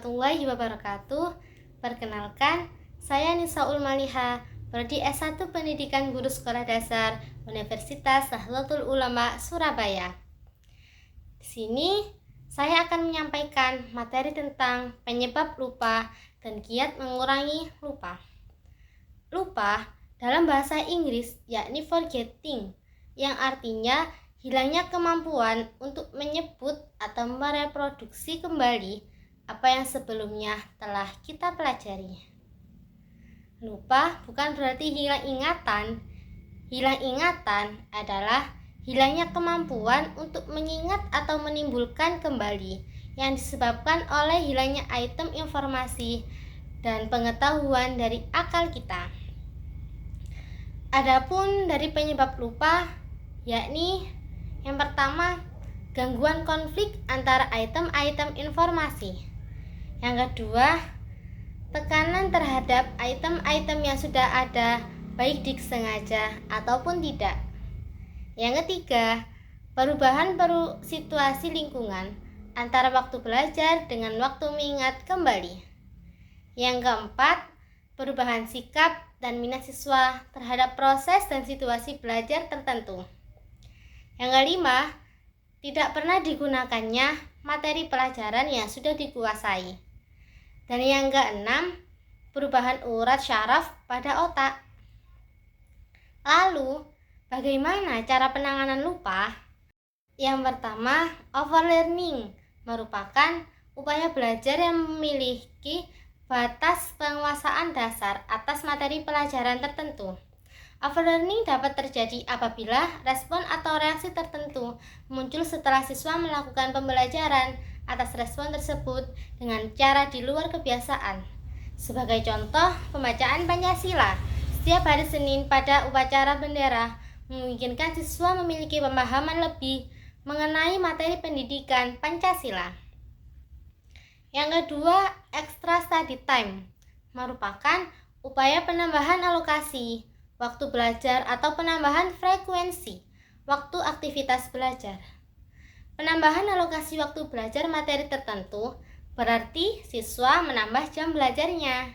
warahmatullahi wabarakatuh. Perkenalkan, saya Nisaul Maliha, prodi S1 Pendidikan Guru Sekolah Dasar Universitas Nahdlatul Ulama Surabaya. Di sini saya akan menyampaikan materi tentang penyebab lupa dan kiat mengurangi lupa. Lupa dalam bahasa Inggris yakni forgetting, yang artinya hilangnya kemampuan untuk menyebut atau mereproduksi kembali apa yang sebelumnya telah kita pelajari. Lupa bukan berarti hilang ingatan. Hilang ingatan adalah hilangnya kemampuan untuk mengingat atau menimbulkan kembali yang disebabkan oleh hilangnya item informasi dan pengetahuan dari akal kita. Adapun dari penyebab lupa, yakni yang pertama, gangguan konflik antara item-item informasi. Yang kedua, tekanan terhadap item-item yang sudah ada, baik disengaja ataupun tidak. Yang ketiga, perubahan situasi lingkungan antara waktu belajar dengan waktu mengingat kembali. Yang keempat, perubahan sikap dan minat siswa terhadap proses dan situasi belajar tertentu. Yang kelima, tidak pernah digunakannya materi pelajaran yang sudah dikuasai. Dan yang keenam, perubahan urat syaraf pada otak. Lalu, bagaimana cara penanganan lupa? Yang pertama, overlearning merupakan upaya belajar yang memiliki batas penguasaan dasar atas materi pelajaran tertentu. Overlearning dapat terjadi apabila respon atau reaksi tertentu muncul setelah siswa melakukan pembelajaran atas respon tersebut dengan cara di luar kebiasaan. Sebagai contoh, pembacaan Pancasila setiap hari Senin pada upacara bendera memungkinkan siswa memiliki pemahaman lebih mengenai materi pendidikan Pancasila. Yang kedua, extra study time merupakan upaya penambahan alokasi waktu belajar atau penambahan frekuensi waktu aktivitas belajar. Penambahan alokasi waktu belajar materi tertentu berarti siswa menambah jam belajarnya.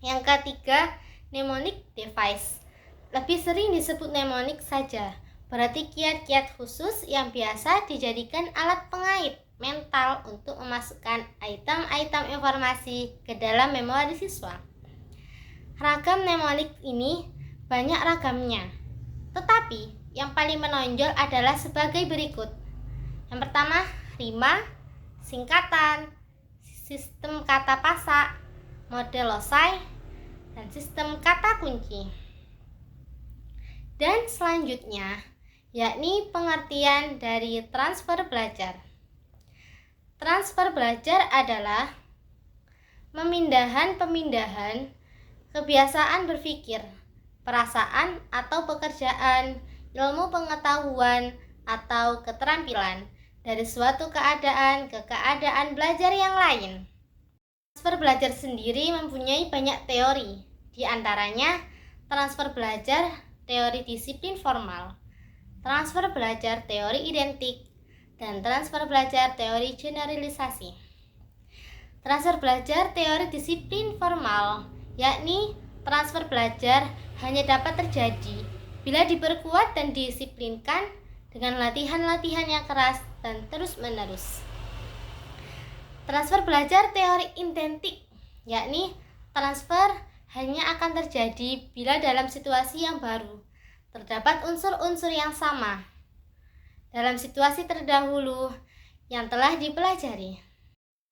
Yang ketiga, mnemonic device. Lebih sering disebut mnemonic saja, berarti kiat-kiat khusus yang biasa dijadikan alat pengait mental untuk memasukkan item-item informasi ke dalam memori siswa. Ragam mnemonic ini banyak ragamnya, tetapi yang paling menonjol adalah sebagai berikut. Yang pertama, rima, singkatan, sistem kata pasak, model losai, dan sistem kata kunci. Dan selanjutnya, yakni pengertian dari transfer belajar. Transfer belajar adalah pemindahan kebiasaan berpikir, perasaan atau pekerjaan, ilmu pengetahuan atau keterampilan dari suatu keadaan ke keadaan belajar yang lain. Transfer belajar sendiri mempunyai banyak teori, di antaranya transfer belajar teori disiplin formal, transfer belajar teori identik, dan transfer belajar teori generalisasi. Transfer belajar teori disiplin formal yakni transfer belajar hanya dapat terjadi bila diperkuat dan disiplinkan dengan latihan-latihan yang keras dan terus-menerus. Transfer belajar teori identik yakni transfer hanya akan terjadi bila dalam situasi yang baru terdapat unsur-unsur yang sama dalam situasi terdahulu yang telah dipelajari.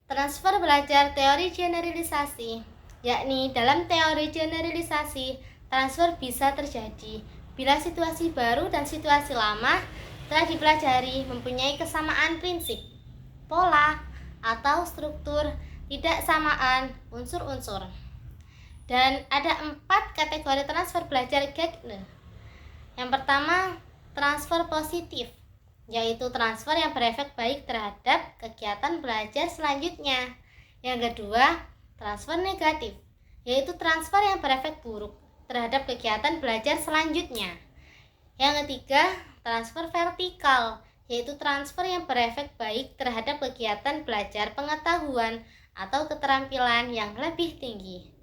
Transfer belajar teori generalisasi yakni dalam teori generalisasi, transfer bisa terjadi bila situasi baru dan situasi lama telah dipelajari mempunyai kesamaan prinsip, pola, atau struktur tidak samaan unsur-unsur. Dan ada 4 kategori transfer belajar Gardner. Yang pertama, transfer positif, yaitu transfer yang berefek baik terhadap kegiatan belajar selanjutnya. Yang kedua, transfer negatif, yaitu transfer yang berefek buruk terhadap kegiatan belajar selanjutnya. Yang ketiga, transfer vertikal, yaitu transfer yang berefek baik terhadap kegiatan belajar pengetahuan atau keterampilan yang lebih tinggi.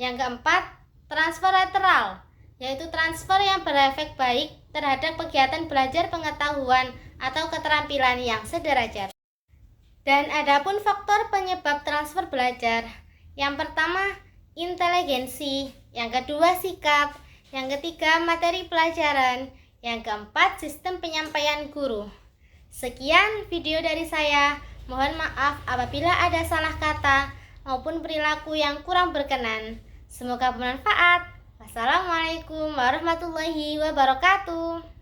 Yang keempat, transfer lateral, yaitu transfer yang berefek baik terhadap kegiatan belajar pengetahuan atau keterampilan yang sederajat. Dan adapun faktor penyebab transfer belajar, yang pertama inteligensi, yang kedua sikap, yang ketiga materi pelajaran, yang keempat sistem penyampaian guru. Sekian video dari saya. Mohon maaf apabila ada salah kata maupun perilaku yang kurang berkenan. Semoga bermanfaat. Wassalamualaikum warahmatullahi wabarakatuh.